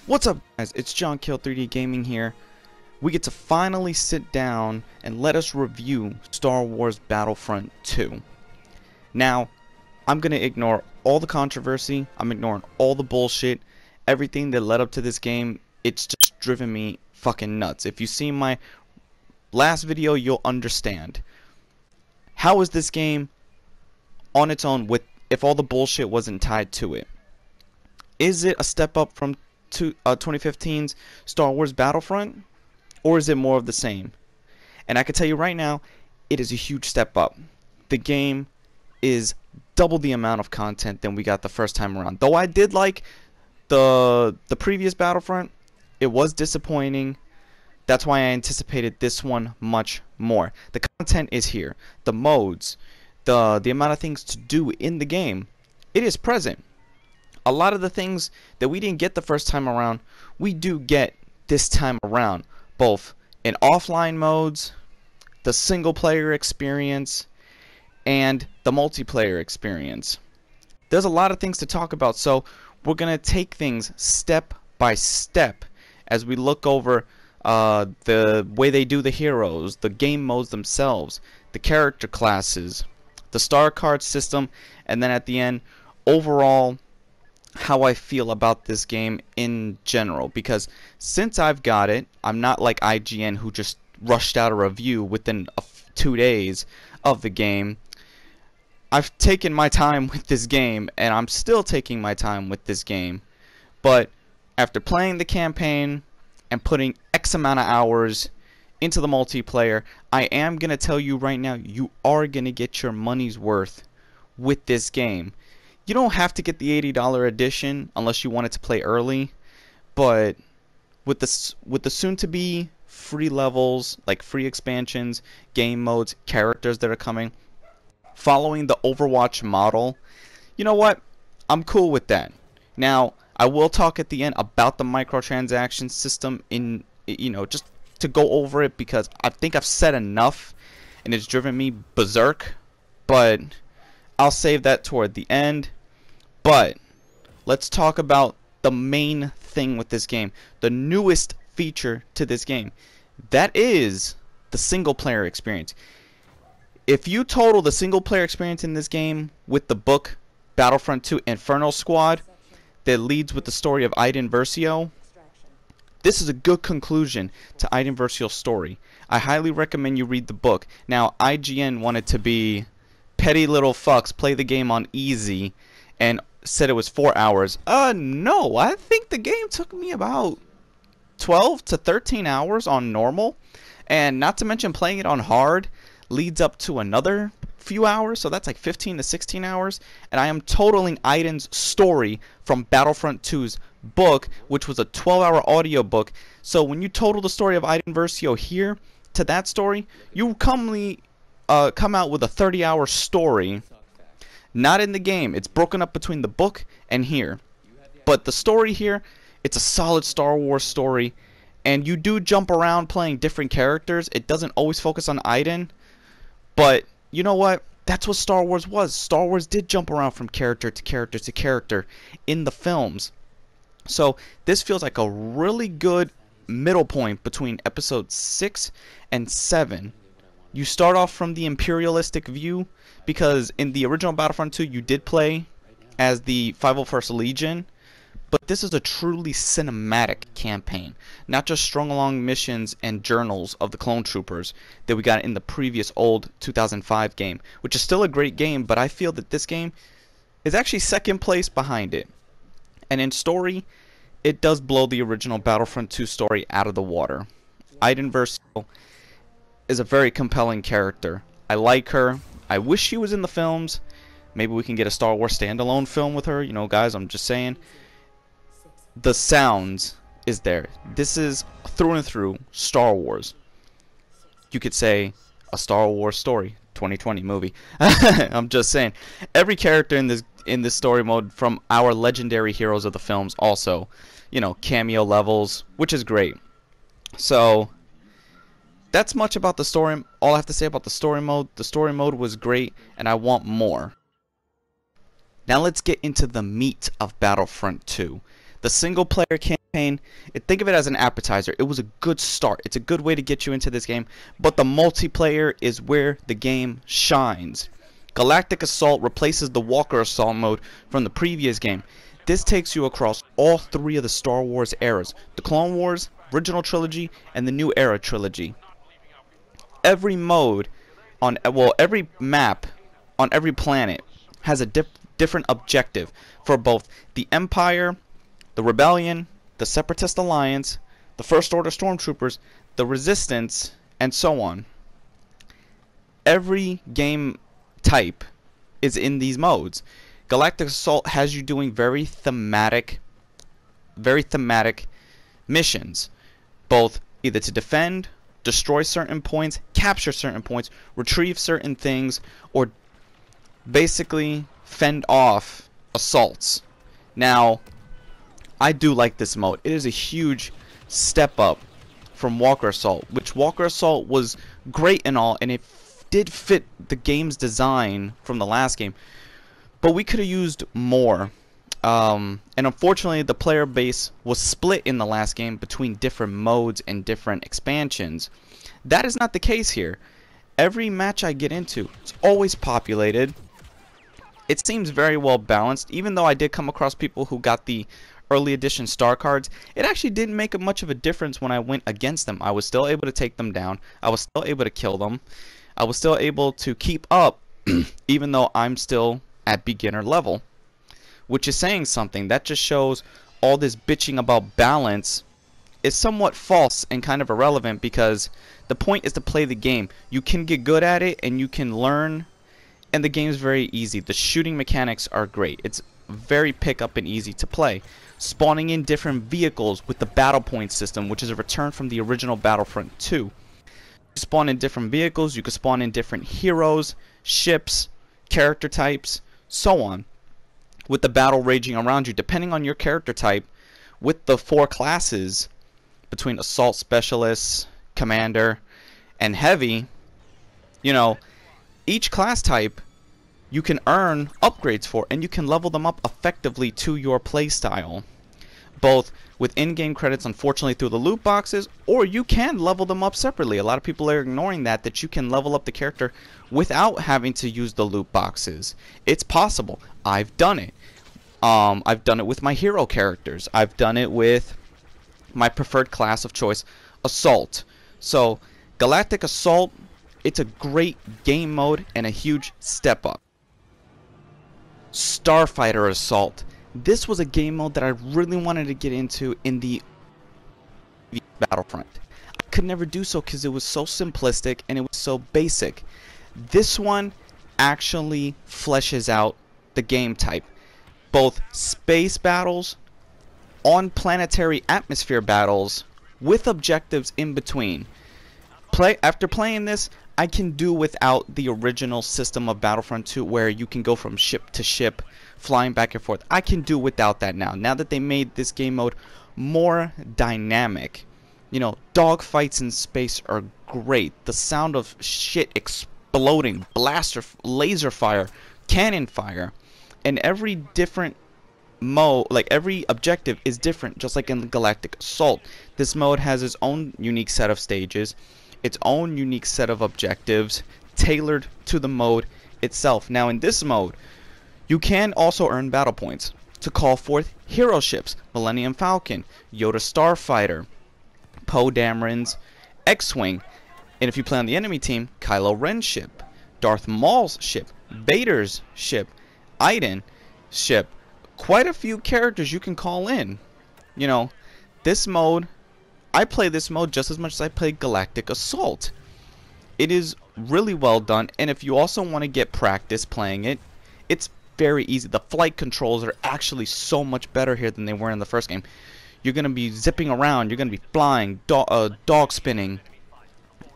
What's up, guys? It's John Kill 3D Gaming here. We get to finally sit down and let us review Star Wars Battlefront 2. Now, I'm gonna ignore all the controversy. I'm ignoring all the bullshit. Everything that led up to this game, it's just driven me fucking nuts. If you see my last video, you'll understand. How is this game on its own if all the bullshit wasn't tied to it? Is it a step up from 2015's Star Wars Battlefront, or is it more of the same? And I can tell you right now, it is a huge step up. The game is double the amount of content than we got the first time around. Though I did like the previous Battlefront, it was disappointing. That's why I anticipated this one much more. The content is here. The modes, the amount of things to do in the game, it is present. A lot of the things that we didn't get the first time around, we do get this time around, both in offline modes, the single player experience, and the multiplayer experience. There's a lot of things to talk about, so we're going to take things step by step as we look over the way they do the heroes, the game modes themselves, the character classes, the star card system, and then at the end, overall, how I feel about this game in general. Because since I've got it, I'm not like IGN who just rushed out a review within 2 days of the game. I've taken my time with this game, and I'm still taking my time with this game. But after playing the campaign and putting X amount of hours into the multiplayer, I am going to tell you right now, you are going to get your money's worth with this game. You don't have to get the $80 edition unless you wanted to play early, but with the soon-to-be free levels, like free expansions, game modes, characters that are coming, following the Overwatch model, you know what? I'm cool with that. Now, I will talk at the end about the microtransaction system just to go over it, because I think I've said enough and it's driven me berserk, but I'll save that toward the end. But let's talk about the main thing with this game, the newest feature to this game. That is the single player experience. If you total the single player experience in this game with the book Battlefront 2 Inferno Squad that leads with the story of Iden Versio, this is a good conclusion to Iden Versio's story. I highly recommend you read the book. Now, IGN wanted to be petty little fucks, play the game on easy, and said it was 4 hours. No, I think the game took me about 12 to 13 hours on normal, and not to mention playing it on hard leads up to another few hours, so that's like 15 to 16 hours, and I am totaling Iden's story from Battlefront 2's book, which was a 12-hour audio book. So when you total the story of Iden Versio here to that story, you come out with a 30-hour story. Not in the game. It's broken up between the book and here. But the story here, it's a solid Star Wars story. And you do jump around playing different characters. It doesn't always focus on Iden. But you know what? That's what Star Wars was. Star Wars did jump around from character to character to character in the films. So this feels like a really good middle point between episode 6 and 7. You start off from the imperialistic view, because in the original Battlefront 2 you did play as the 501st Legion, but this is a truly cinematic campaign, not just strung along missions and journals of the clone troopers that we got in the previous old 2005 game, which is still a great game, but I feel that this game is actually second place behind it. And in story, it does blow the original Battlefront 2 story out of the water. Iden Versio is a very compelling character. I like her. I wish she was in the films. Maybe we can get a Star Wars standalone film with her. You know, guys, I'm just saying. The sounds is there. This is through and through Star Wars. You could say a Star Wars story, 2020 movie. I'm just saying. Every character in this story mode from our legendary heroes of the films also, cameo levels, which is great. So that's much about the story. All I have to say about the story mode. The story mode was great, and I want more. Now let's get into the meat of Battlefront 2. The single player campaign, think of it as an appetizer. It was a good start. It's a good way to get you into this game, but the multiplayer is where the game shines. Galactic Assault replaces the Walker Assault mode from the previous game. This takes you across all three of the Star Wars eras: the Clone Wars, original trilogy, and the New Era trilogy. Every mode on, well, every map on every planet has a different objective for both the Empire, the Rebellion, the Separatist Alliance, the First Order Stormtroopers, the Resistance, and so on. Every game type is in these modes. Galactic Assault has you doing very thematic missions, both either to defend, destroy certain points, capture certain points, retrieve certain things, or basically fend off assaults. Now, I do like this mode. It is a huge step up from Walker Assault, which Walker Assault was great and all, and it did fit the game's design from the last game, but we could have used more. And unfortunately, the player base was split in the last game between different modes and different expansions. That is not the case here. Every match I get into, it's always populated. It seems very well balanced. Even though I did come across people who got the early edition star cards, it actually didn't make much of a difference when I went against them. I was still able to take them down. I was still able to kill them. I was still able to keep up even though I'm still at beginner level, which is saying something. That just shows all this bitching about balance is somewhat false and kind of irrelevant, because the point is to play the game. You can get good at it and you can learn, and the game's very easy. The shooting mechanics are great. It's very pick up and easy to play. Spawning in different vehicles with the battle point system, which is a return from the original Battlefront 2. You spawn in different vehicles, you can spawn in different heroes, ships, character types, so on, with the battle raging around you depending on your character type. With the 4 classes between Assault Specialist, Commander, and Heavy, you know, each class type you can earn upgrades for, and you can level them up effectively to your playstyle, both with in-game credits, unfortunately, through the loot boxes, or you can level them up separately. A lot of people are ignoring that you can level up the character without having to use the loot boxes. It's possible. I've done it. I've done it with my hero characters. I've done it with my preferred class of choice, Assault. So, Galactic Assault, it's a great game mode and a huge step up. Starfighter Assault. This was a game mode that I really wanted to get into in the Battlefront. I could never do so because it was so simplistic and it was so basic. This one actually fleshes out the game type. Both space battles, on planetary atmosphere battles, with objectives in between. After playing this, I can do without the original system of Battlefront 2 where you can go from ship to ship, flying back and forth. I can do without that now. Now that they made this game mode more dynamic. You know, dogfights in space are great. The sound of shit exploding, blaster, laser fire, cannon fire, and every different mode, like every objective is different, just like in Galactic Assault. This mode has its own unique set of stages, its own unique set of objectives, tailored to the mode itself. Now in this mode, you can also earn battle points to call forth hero ships, Millennium Falcon, Yoda Starfighter, Poe Dameron's X-Wing, and if you play on the enemy team, Kylo Ren's ship, Darth Maul's ship, Vader's ship, Iden ship. Quite a few characters you can call in. You know, this mode, I play this mode just as much as I play Galactic Assault. It is really well done, and if you also want to get practice playing it, it's very easy. The flight controls are actually so much better here than they were in the first game. You're going to be zipping around, you're going to be flying, dog spinning,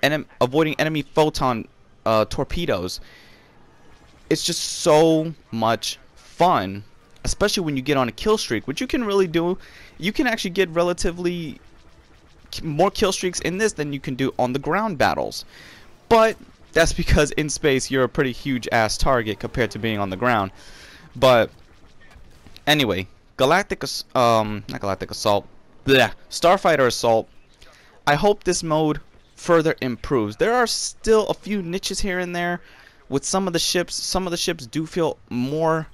and avoiding enemy photon torpedoes. It's just so much fun, especially when you get on a kill streak, which you can really do. You can actually get relatively more kill streaks in this than you can do on the ground battles. But that's because in space you're a pretty huge ass target compared to being on the ground. But anyway, not Galactic Assault, bleh, Starfighter Assault, I hope this mode further improves. There are still a few niches here and there with some of the ships. Some of the ships do feel more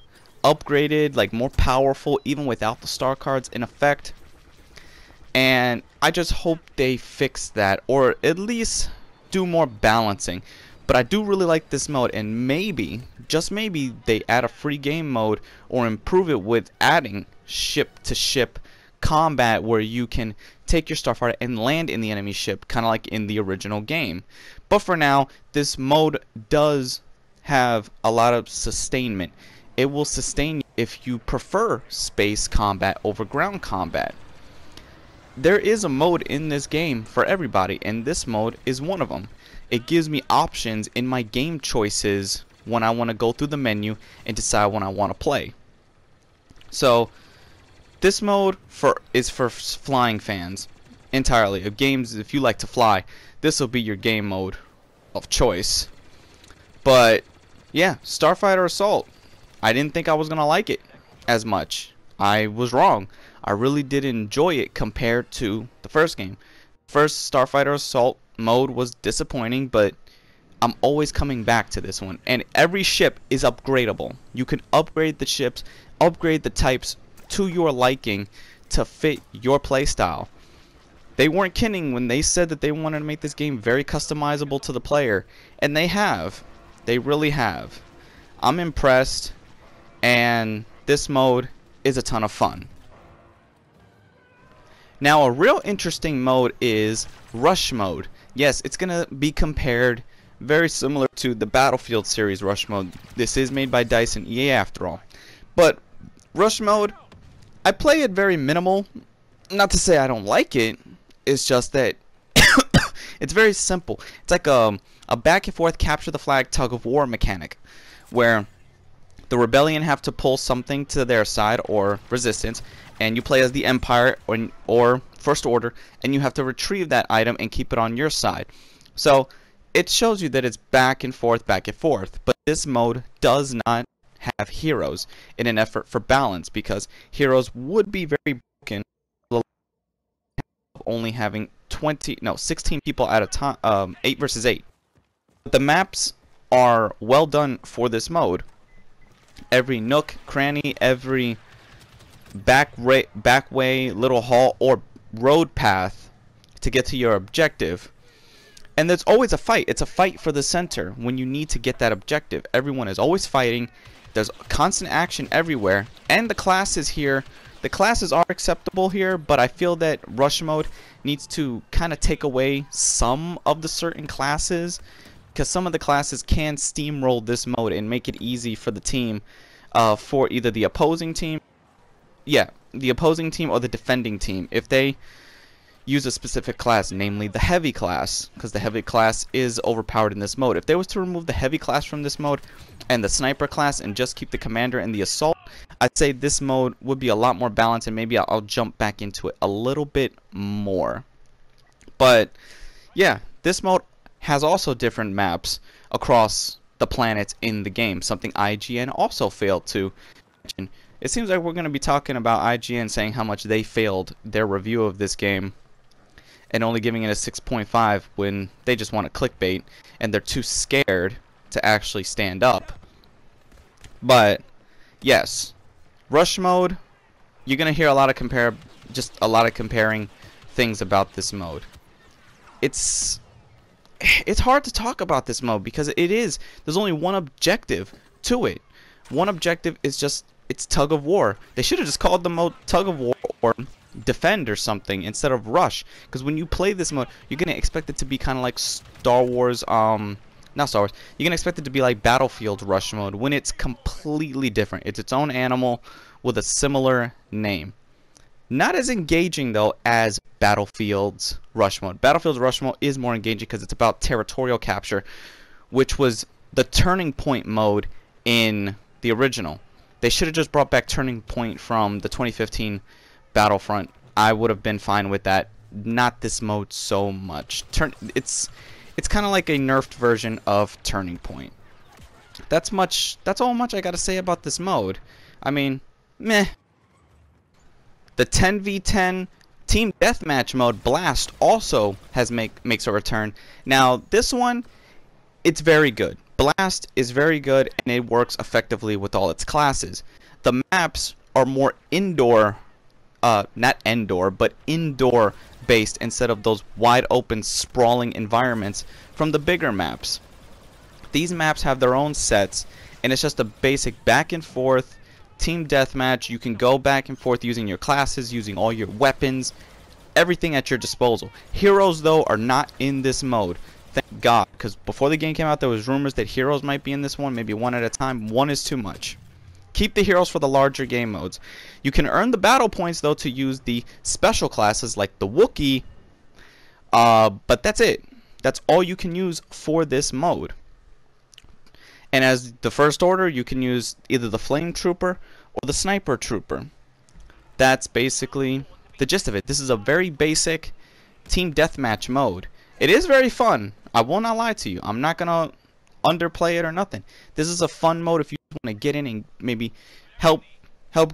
upgraded, like more powerful, even without the star cards in effect. And I just hope they fix that, or at least do more balancing. But I do really like this mode, and maybe, just maybe, they add a free game mode or improve it with adding ship-to-ship combat where you can take your starfighter and land in the enemy ship, kind of like in the original game. But for now, this mode does have a lot of sustainment. It will sustain you if you prefer space combat over ground combat. There is a mode in this game for everybody, and this mode is one of them. It gives me options in my game choices when I want to go through the menu and decide when I want to play. So this mode is for flying fans entirely. Of games, if you like to fly, this will be your game mode of choice. But yeah, Starfighter Assault, I didn't think I was gonna like it as much. I was wrong. I really did enjoy it compared to the first game. First Starfighter Assault mode was disappointing, but I'm always coming back to this one. And every ship is upgradable. You can upgrade the ships, upgrade the types to your liking to fit your playstyle. They weren't kidding when they said that they wanted to make this game very customizable to the player, and they have. They really have. I'm impressed, and this mode is a ton of fun. Now, a real interesting mode is Rush Mode. Yes, it's going to be compared very similar to the Battlefield series Rush Mode. This is made by DICE and EA after all. But Rush Mode, I play it very minimal. Not to say I don't like it. It's just that it's very simple. It's like a back and forth capture the flag tug of war mechanic, where the rebellion have to pull something to their side, or resistance, and you play as the Empire or First Order, and you have to retrieve that item and keep it on your side. So it shows you that it's back and forth, but this mode does not have heroes in an effort for balance, because heroes would be very broken only having 16 people at a time, 8 versus 8. But the maps are well done for this mode. Every nook, cranny, every back way, little hall, or road path to get to your objective. And there's always a fight. It's a fight for the center when you need to get that objective. Everyone is always fighting. There's constant action everywhere. And the classes here, the classes are acceptable here, but I feel that Rush Mode needs to kind of take away some of the certain classes, because some of the classes can steamroll this mode and make it easy for the team, for either the opposing team, the opposing team or the defending team, if they use a specific class, namely the heavy class, because the heavy class is overpowered in this mode. If they was to remove the heavy class from this mode and the sniper class and just keep the commander and the assault, I'd say this mode would be a lot more balanced, and maybe I'll jump back into it a little bit more. But yeah, this mode has also different maps across the planets in the game, something IGN also failed to mention. It seems like we're going to be talking about IGN saying how much they failed their review of this game and only giving it a 6.5 when they just want to clickbait and they're too scared to actually stand up. But yes, Rush Mode, you're going to hear a lot of comparing things about this mode. It's hard to talk about this mode because there's only one objective to it. One objective is just, it's tug of war. They should have just called the mode tug of war or defend or something instead of rush, because when you play this mode, you're gonna expect it to be kind of like Star Wars, not Star Wars, you're gonna expect it to be like Battlefield Rush Mode, when it's completely different. It's its own animal with a similar name. Not as engaging though as Battlefield's Rush Mode. Battlefield's Rush Mode is more engaging because it's about territorial capture, which was the turning point mode in the original. They should have just brought back Turning Point from the 2015 Battlefront. I would have been fine with that. Not this mode so much. It's kind of like a nerfed version of Turning Point. That's all much I gotta say about this mode. I mean, meh. The 10v10 team deathmatch mode, Blast, also makes a return. Now this one, it's very good. Blast is very good and it works effectively with all its classes. The maps are more indoor, not indoor, but indoor based instead of those wide open sprawling environments from the bigger maps. These maps have their own sets and it's just a basic back and forth team deathmatch. You can go back and forth using your classes, using all your weapons, everything at your disposal. Heroes though are not in this mode. Thank God, because before the game came out there was rumors that heroes might be in this one, maybe one at a time. One is too much. Keep the heroes for the larger game modes. You can earn the battle points though to use the special classes like the Wookiee, but that's it. That's all you can use for this mode. And as the first order, you can use either the Flame Trooper or the Sniper Trooper. That's basically the gist of it. This is a very basic team deathmatch mode. It is very fun. I will not lie to you. I'm not gonna underplay it or nothing. This is a fun mode if you want to get in and maybe help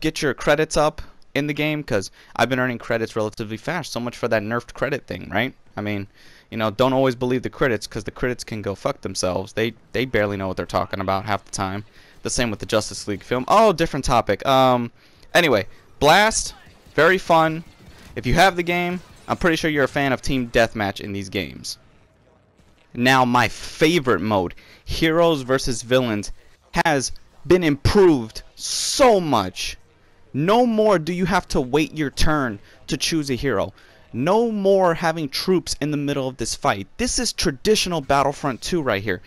get your credits up in the game, because I've been earning credits relatively fast. So much for that nerfed credit thing, right? I mean, you know, don't always believe the critics, because the critics can go fuck themselves. They barely know what they're talking about half the time. The same with the Justice League film. Oh, different topic. Anyway, Blast, very fun. If you have the game, I'm pretty sure you're a fan of team deathmatch in these games. Now, my favorite mode, Heroes versus Villains, has been improved so much. No more do you have to wait your turn to choose a hero. No more having troops in the middle of this fight. This is traditional Battlefront 2 right here.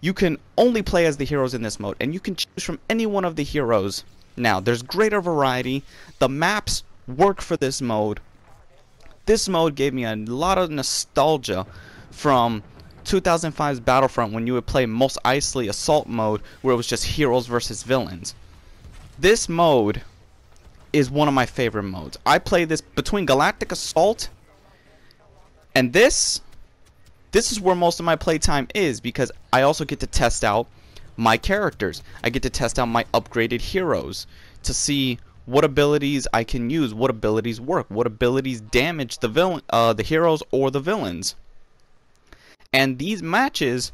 You can only play as the heroes in this mode, and you can choose from any one of the heroes. Now, there's greater variety. The maps work for this mode. This mode gave me a lot of nostalgia from 2005's Battlefront, when you would play Mos Eisley Assault mode, where it was just heroes versus villains. This mode is one of my favorite modes. I play this between Galactic Assault and this is where most of my playtime is, because I also get to test out my characters. I get to test out my upgraded heroes to see what abilities I can use, what abilities work, what abilities damage the heroes or the villains. And these matches,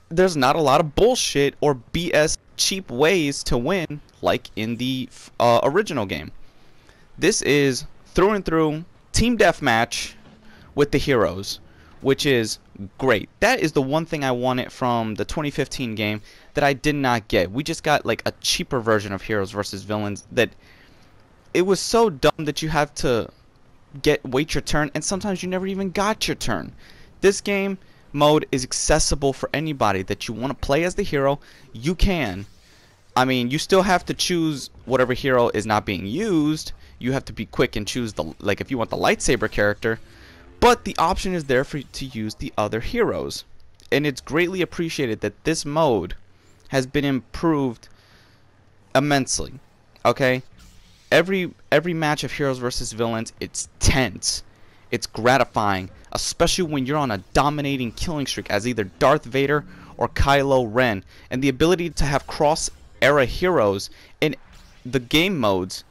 there's not a lot of bullshit or BS cheap ways to win like in the original game. This is through and through team deathmatch with the heroes, which is great. That is the one thing I wanted from the 2015 game that I did not get. We just got like a cheaper version of heroes versus villains that it was so dumb that you have to wait your turn, and sometimes you never even got your turn. This game mode is accessible for anybody that you want to play as the hero. You can. I mean, you still have to choose whatever hero is not being used. You have to be quick and choose the, like, if you want the lightsaber character, but the option is there for you to use the other heroes. And it's greatly appreciated that this mode has been improved immensely. Okay? Every match of heroes versus villains, it's tense. It's gratifying, especially when you're on a dominating killing streak as either Darth Vader or Kylo Ren. And the ability to have cross-era heroes in the game modes,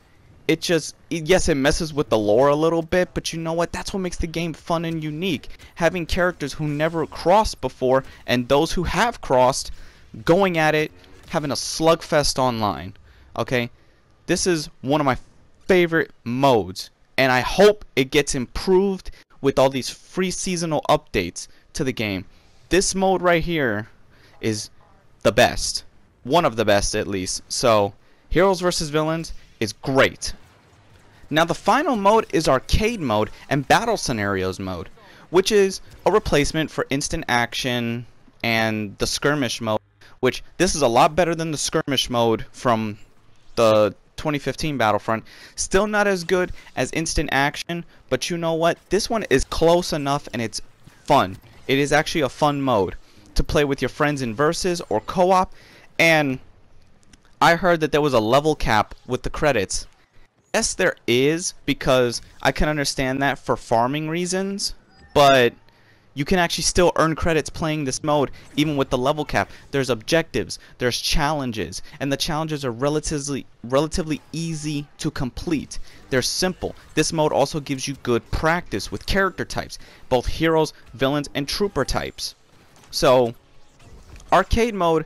yes, it messes with the lore a little bit, but you know what? That's what makes the game fun and unique. Having characters who never crossed before, and those who have crossed, going at it, having a slugfest online. Okay? This is one of my favorite modes, and I hope it gets improved with all these free seasonal updates to the game. This mode right here is the best. One of the best, at least. So, Heroes vs. Villains is great. Now, the final mode is Arcade mode and Battle Scenarios mode, which is a replacement for Instant Action and the Skirmish mode, which this is a lot better than the Skirmish mode from the 2015 Battlefront. Still not as good as Instant Action, but you know what? This one is close enough and it's fun. It is actually a fun mode to play with your friends in versus or co-op. And I heard that there was a level cap with the credits. Yes, there is, because I can understand that for farming reasons, but You can actually still earn credits playing this mode even with the level cap. There's objectives, there's challenges, and the challenges are relatively easy to complete. They're simple. This mode also gives you good practice with character types, both heroes, villains, and trooper types. So arcade mode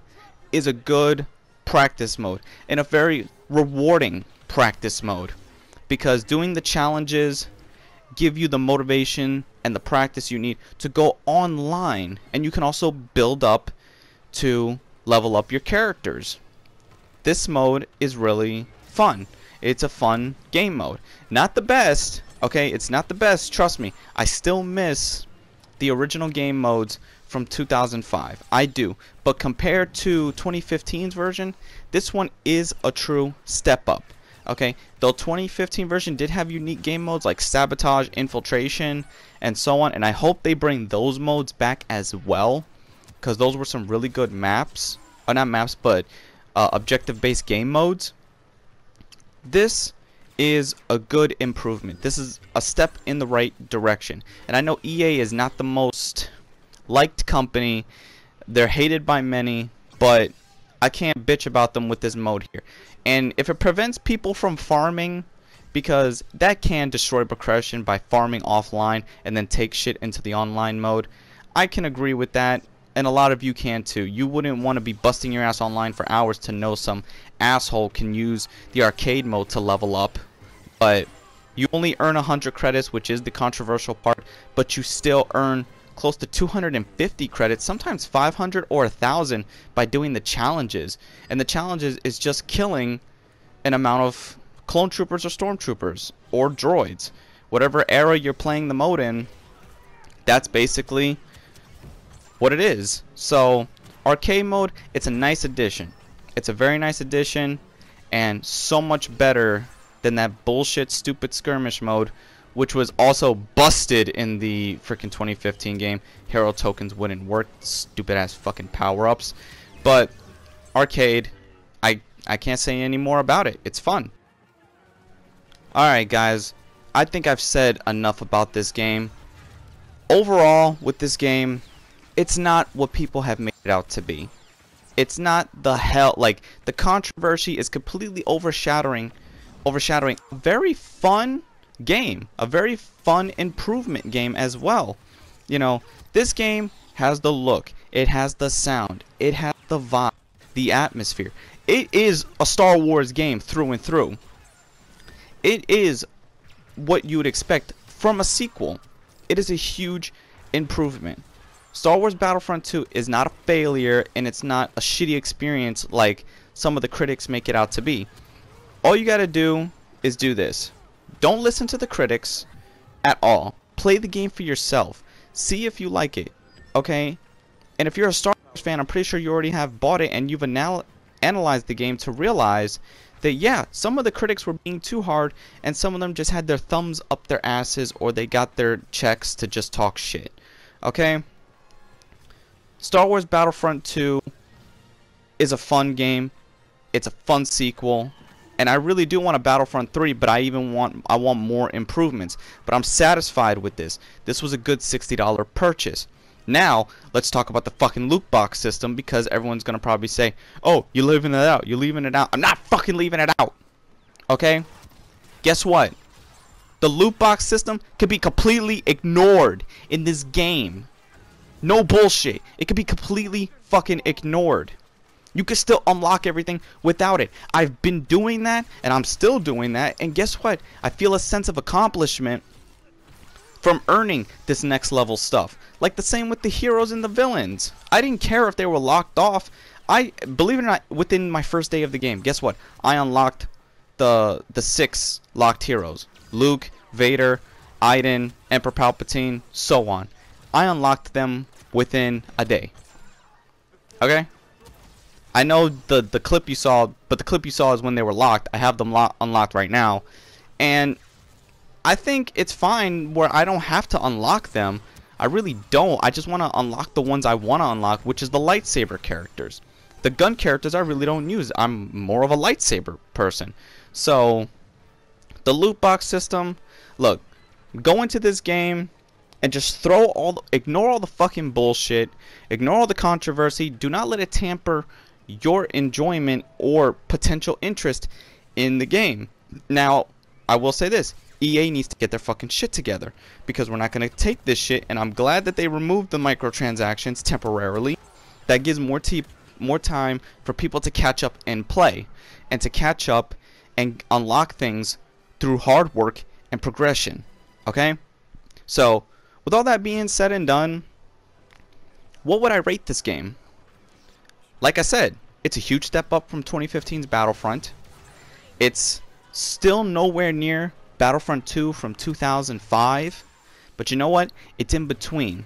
is a good practice mode and a very rewarding practice mode, because doing the challenges give you the motivation and the practice you need to go online, and you can also build up to level up your characters. This mode is really fun. It's a fun game mode. Not the best, okay? It's not the best, trust me. I still miss the original game modes from 2005. I do. But compared to 2015's version, this one is a true step up. Okay, the 2015 version did have unique game modes like sabotage, infiltration, and so on, and I hope they bring those modes back as well, because those were some really good maps, not maps, but objective-based game modes. This is a good improvement. This is a step in the right direction, and I know EA is not the most liked company. They're hated by many, but I can't bitch about them with this mode here. And if it prevents people from farming, because that can destroy progression by farming offline and then take shit into the online mode, I can agree with that, and a lot of you can too. You wouldn't want to be busting your ass online for hours to know some asshole can use the arcade mode to level up, but you only earn 100 credits, which is the controversial part, but you still earn close to 250 credits, sometimes 500 or 1,000 by doing the challenges. And the challenges is just killing an amount of clone troopers or stormtroopers or droids. Whatever era you're playing the mode in, that's basically what it is. So arcade mode, it's a nice addition. It's a very nice addition, and so much better than that bullshit stupid skirmish mode, which was also busted in the freaking 2015 game. Hero tokens wouldn't work, stupid ass fucking power-ups. But arcade, I can't say any more about it. It's fun. Alright guys, I think I've said enough about this game. Overall, with this game, it's not what people have made it out to be. It's not the the controversy is completely overshadowing a very fun game, a very fun improvement game as well. You know, this game has the look, it has the sound, it has the vibe, the atmosphere. It is a Star Wars game through and through. It is what you would expect from a sequel. It is a huge improvement. Star Wars Battlefront 2 is not a failure, and it's not a shitty experience like some of the critics make it out to be. All you gotta do is do this. Don't listen to the critics at all. Play the game for yourself. See if you like it, okay? And if you're a Star Wars fan, I'm pretty sure you already have bought it and you've analyzed the game to realize that, yeah, some of the critics were being too hard, and some of them just had their thumbs up their asses, or they got their checks to just talk shit, okay? Star Wars Battlefront 2 is a fun game. It's a fun sequel. And I really do want a Battlefront 3, but I want more improvements. But I'm satisfied with this. This was a good $60 purchase. Now, let's talk about the fucking loot box system, because everyone's going to probably say, oh, you're leaving it out. You're leaving it out. I'm not fucking leaving it out. Okay? Guess what? The loot box system could be completely ignored in this game. No bullshit. It could be completely fucking ignored. You can still unlock everything without it. I've been doing that, and I'm still doing that, and guess what? I feel a sense of accomplishment from earning this next level stuff. Like the same with the heroes and the villains. I didn't care if they were locked off. Believe it or not, within my first day of the game, guess what? I unlocked the 6 locked heroes. Luke, Vader, Iden, Emperor Palpatine, so on. I unlocked them within a day. Okay? I know the clip you saw, but the clip you saw is when they were locked. I have them unlocked right now. And I think it's fine where I don't have to unlock them. I really don't. I just want to unlock the ones I want to unlock, which is the lightsaber characters. The gun characters I really don't use. I'm more of a lightsaber person. So, the loot box system, look, go into this game and just ignore all the fucking bullshit, ignore all the controversy. Do not let it tamper your enjoyment or potential interest in the game. Now, I will say this. EA needs to get their fucking shit together, because we're not going to take this shit, and I'm glad that they removed the microtransactions temporarily. That gives more time for people to catch up and play, and to catch up and unlock things through hard work and progression. Okay? So, with all that being said and done, what would I rate this game? Like I said, it's a huge step up from 2015's Battlefront. It's still nowhere near Battlefront 2 from 2005, but you know what? It's in between.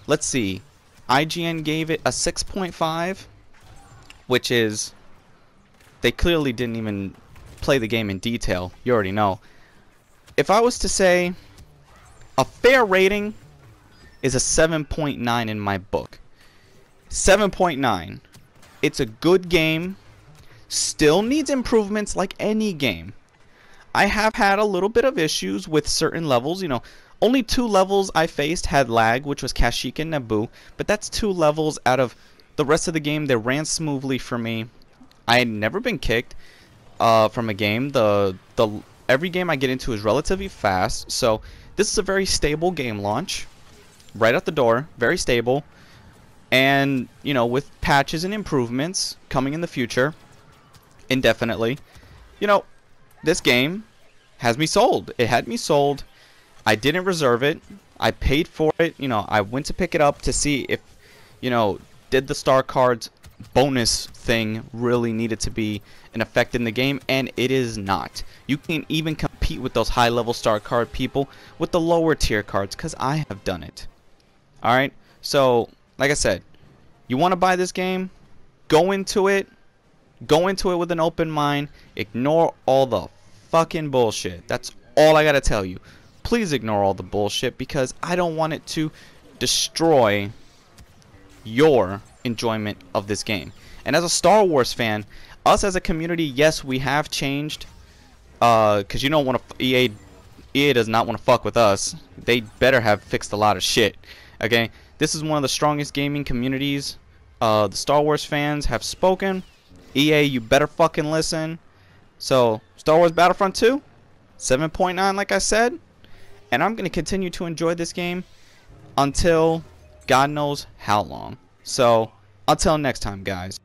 Let's see. IGN gave it a 6.5, which is, they clearly didn't even play the game in detail. You already know. If I was to say a fair rating is a 7.9 in my book. 7.9. It's a good game. Still needs improvements like any game. I have had a little bit of issues with certain levels. You know, only 2 levels I faced had lag, which was Kashyyyk and Naboo. But that's 2 levels out of the rest of the game that ran smoothly for me. I had never been kicked from a game. Every game I get into is relatively fast. So this is a very stable game launch. Right out the door. Very stable. And, you know, with patches and improvements coming in the future. Indefinitely. You know, this game has me sold. It had me sold. I didn't reserve it. I paid for it. You know, I went to pick it up to see if, you know, did the star cards bonus thing really needed to be an effect in the game, and it is not. You can't even compete with those high level star card people with the lower tier cards, because I have done it. Alright, so like I said, you want to buy this game, go into it with an open mind. Ignore all the fucking bullshit. That's all I gotta tell you. Please ignore all the bullshit, because I don't want it to destroy your enjoyment of this game. And as a Star Wars fan, us as a community, yes, we have changed. Cause you don't want to. EA does not want to fuck with us. They better have fixed a lot of shit. Okay, this is one of the strongest gaming communities. The Star Wars fans have spoken. EA, you better fucking listen. So, Star Wars Battlefront 2, 7.9 like I said. And I'm going to continue to enjoy this game until God knows how long. So, until next time, guys.